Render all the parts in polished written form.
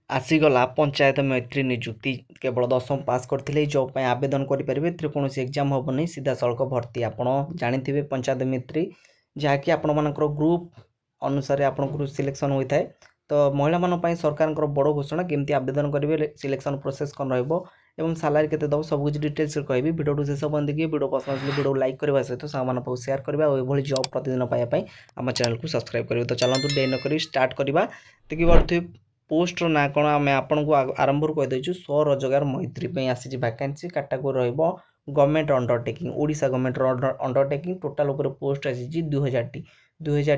आसीगला पंचायत मैत्री नियुक्ति केवल 10वीं पास करते जॉब पर आवेदन करेंगे कौन एग्जाम हम नहीं सीधा सड़क भर्ती आपड़ जानी पंचायत मैत्री जहाँकि आपण मानकर ग्रुप अनुसार आपन सिलेक्शन होता है। तो महिला मान सरकार बड़ घोषणा केमती आवेदन करेंगे सिलेक्शन प्रोसेस कौन रहा सालारी केते दब सब कुछ डिटेल्स कहि वीडियो शेष बंद देखिए वीडियो पसंद आसे वीडियो लाइक करने सहित सामान शेयर करवा और जॉब प्रतिदिन पाइबापी आम चैनल को सब्सक्राइब करेंगे। तो चलतु डे नक स्टार्ट करवा देखिए बढ़ुवे पोस्टर ना कौन आम आपन को आरंभ कहीदेचु स्वरोजगार मैत्री आसी वैकेंसी कैटेगोरी रहिबो government undertaking Odisha government undertaking total ऊपर पोस्ट आसी 2000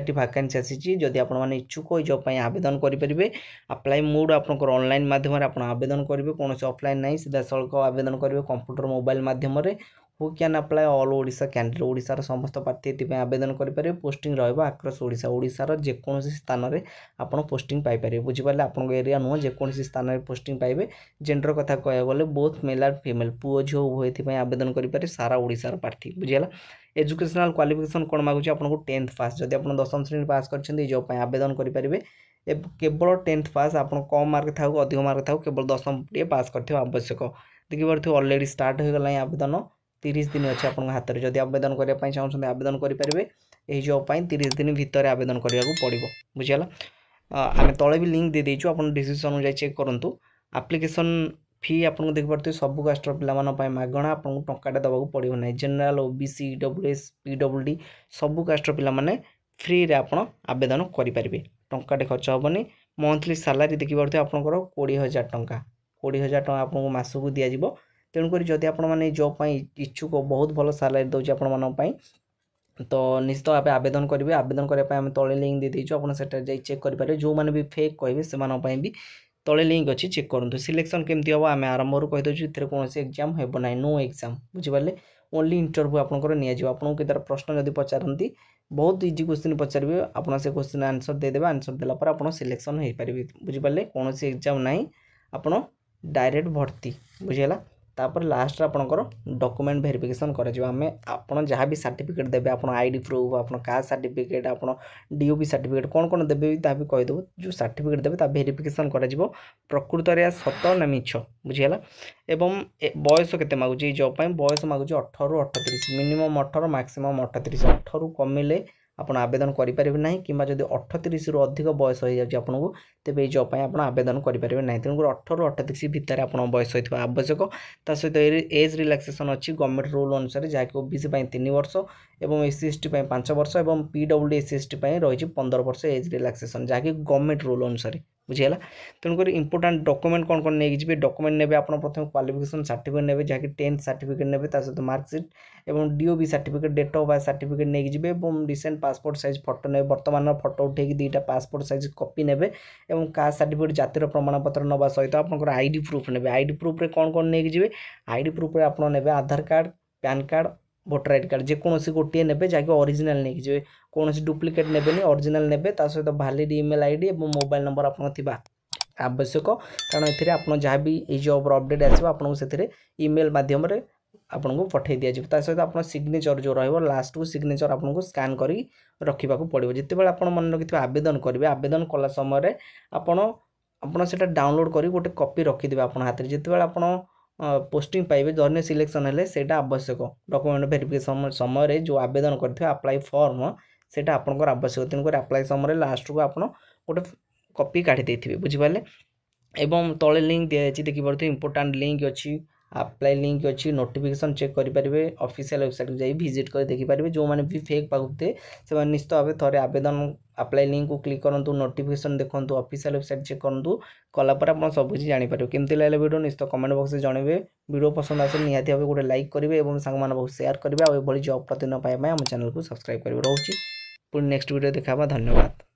टी वैकेंसी आसी जदि आपण माने इच्छुक हो जॉब ପାଇଁ आवेदन करेंगे। अप्लाई मोड आपनकर ऑनलाइन माध्यम आप आवेदन करेंगे कौन ऑफलाइन नहीं सीधा सड़क आवेदन करेंगे कंप्यूटर मोबाइल माध्यम who can apply all Odisha candidate ओडिशार समस्त प्रार्थी ये आवेदन करेंगे। पोस्टिंग रहा आक्रस ओडिशा ओडिशार जेकोसी स्थान में आपड़ पोस्टिंग पाइपर बुझिपारे आपन एरिया नुह जेकोसी स्थान में पोस्टिंग पाइबे। जेंडर कथा कह गले बोथ मेल आर फीमेल पुओ झील उभय आवेदन करेंगे सारा ओडिशार प्रार्थी बुझीगला। एजुकेशनल क्वालिफिकेशन कौन मागुच आपको 10th पास जब आप 10वीं श्रेणी पास कर जॉब पर आवेदन करेंगे केवल 10th पास आप कम मार्क था अधिक मार्क था केवल 10वीं पास कर आवश्यक देखिए पड़े अलरेडी स्टार्ट हो गला आवेदन 30 दिन अच्छे आप हाथ में जब आवेदन करने चाहते आवेदन करेंगे यही जॉब पर 30 दिन भितर आवेदन करने पड़ो बुझीगला। आम तले भी लिंक दे देचु आप डिस्क्रिप्शन जाए चेक करूँ। एप्लिकेशन फी आपको देखिए सबू कास्टर पे मागणा आपको टंकाटे देवाक पड़ो ना जेनेल ओबीसी ईडब्ल्यूएस पीडब्ल्यूडी सबू कास्टर पे फ्री रे आप आवेदन करेंगे टंकाटे खर्च हेनी। मंथली सालारी देखिए पड़े आपंकर 20,000 टंका 20,000 टंका आपको मासक दिज्व तेणुक जदि आपने जॉब पर इच्छुक बहुत भल सालारी दूसरी आपण तो निश्चित भाव आवेदन करेंगे। आवेदन करने आम तले लिंक दे देचु आप चेक करेंगे जो मैंने भी फेक कहे से भी तले लिंक अच्छी चेक करूँ। सिलेक्शन केमती हम आम आरंभ कहीदेचु इतने कौन एग्जाम हो ना नो एग्जाम बुझिपारे ओनली इंटरव्यू आपंकर आपको केतर प्रश्न जब पचारती बहुत इजी क्वेश्चन पचारे आप से क्वेश्चन आंसर देदेवे आंसर देलापर आप सिलेक्शन हो पारे बुझिपारे कौन एग्जाम ना आप डायरेक्ट भर्ती बुझीगला। तापर लास्ट आपंकर डॉक्यूमेंट वेरिफिकेशन करें आपड़ जहाँ भी सर्टिफिकेट देवे आप आईडी प्रूफ आप कास्ट सर्टिफिकेट आप डीओपी सर्टिफिकेट कौन कौन देवे भी कहीदेव जो सर्टिफिकेट देवे वेरिफिकेशन कर प्रकृत सत ना मिछ बुझीगला। एवं बयस केते मागुची जॉब पर बयस मागुची 18 ରୁ 38 मिनिमम 18 मैक्सिमम 38 18 कमिले आप आवेदन करेंगे ना कि जब 38 ରୁ अधिक बयस हो जाए आपको तेज ये जॉब पर आप आवेदन करेंगे ना तेणुक 18 ରୁ 38 भितर आप बयस होता आवश्यक। ता सहित एज रिलैक्सेशन अच्छी गवर्नमेंट रूल अनुसार जहाँकि ओबीसी 3 वर्ष और एससी एसटी 5 वर्ष और पीडब्ल्यूडी एससी एसटी रही 15 वर्ष एज रिलैक्सेशन जहाँकि गवर्नमेंट रूल अनुसार बुझीगला। तेणुक इंपोर्टाट डॉक्यूमेंट कौन कौन नहीं जी डॉक्यूमेंट ने आप प्रथम क्वालिफिकेशन सर्टिफिकेट ने जहाँकि 10th सर्टिफिकेट ने सहित मार्कशीट और DOB certificate date of birth certificate नहीं जी रिसेंट पासपोर्ट साइज फोटो ने वर्तमान फोटो उठे 2टा पासपोर्ट साइज कॉपी ने कास्ट सर्टिफिकेट जातिर प्रमाणपत्र नवा सहित आप आईडी प्रूफ ने आईडी प्रूफ कौन कौन नहीं जी आईडी प्रूफ आप Aadhaar card PAN card voter ID card जेकोसी गोटे ने जहाँकि ओरिजिनल नहीं जी कौन डुप्लिकेट ने ओरिजिनल ने सहित वैलिड ईमेल आईडी और मोबाइल नंबर आपको आवश्यक कारण आप जहाँ भी ये जॉब अपडेट आसो आपको से ईमेल मध्यम आपको पठे दिज्व सहित आप सिग्नेचर जो रहा लास्ट को सिग्नेचर आपको स्कान कर रखा पड़ो जिते आप मन रखि आवेदन करेंगे आवेदन कला समय आपड़ से डाउनलोड कर गोटे कॉपी रखिदे आप हाथ में जिते आप पोस्टिंग पाइबे धरने सिलेक्शन है सेटा आवश्यक डॉक्यूमेंट वेरिफिकेशन समय जो आवेदन करते अप्लाई फॉर्म सेटा आपंकर आवश्यक तेणुक अप्लाई समय लास्ट को आप गोटे कॉपी काढ़ी देथिबे बुझिपारे। एवं तले लिंक दिखाई देखिए पड़े इंपोर्टाट लिंक अच्छी अप्लाई लिंक अच्छी नोटिफिकेशन चेक करेंगे ऑफिशियल वेबसाइट को जाई विजिट कर देखिपारे जो मैंने भी फेक पाते से निश्चित भाव थे आवेदन अप्लाई लिंक को क्लिक करूँ नोटिफिकेशन देखूँ ऑफिशियल वेबसाइट चेक करूँ कलापर आप सब कुछ जानीपर केमती लगे वीडियो निश्चित कमेंट बॉक्स में जनइबे वीडियो पसंद आसे निहाती भाव गोटे लाइक करेंगे और सांग शेयर करेंगे और जॉब प्रतिदिन पाइबा आम चैनल को सब्सक्राइब करेंगे रोचे पुणी नेक्स्ट वीडियो देखा धन्यवाद।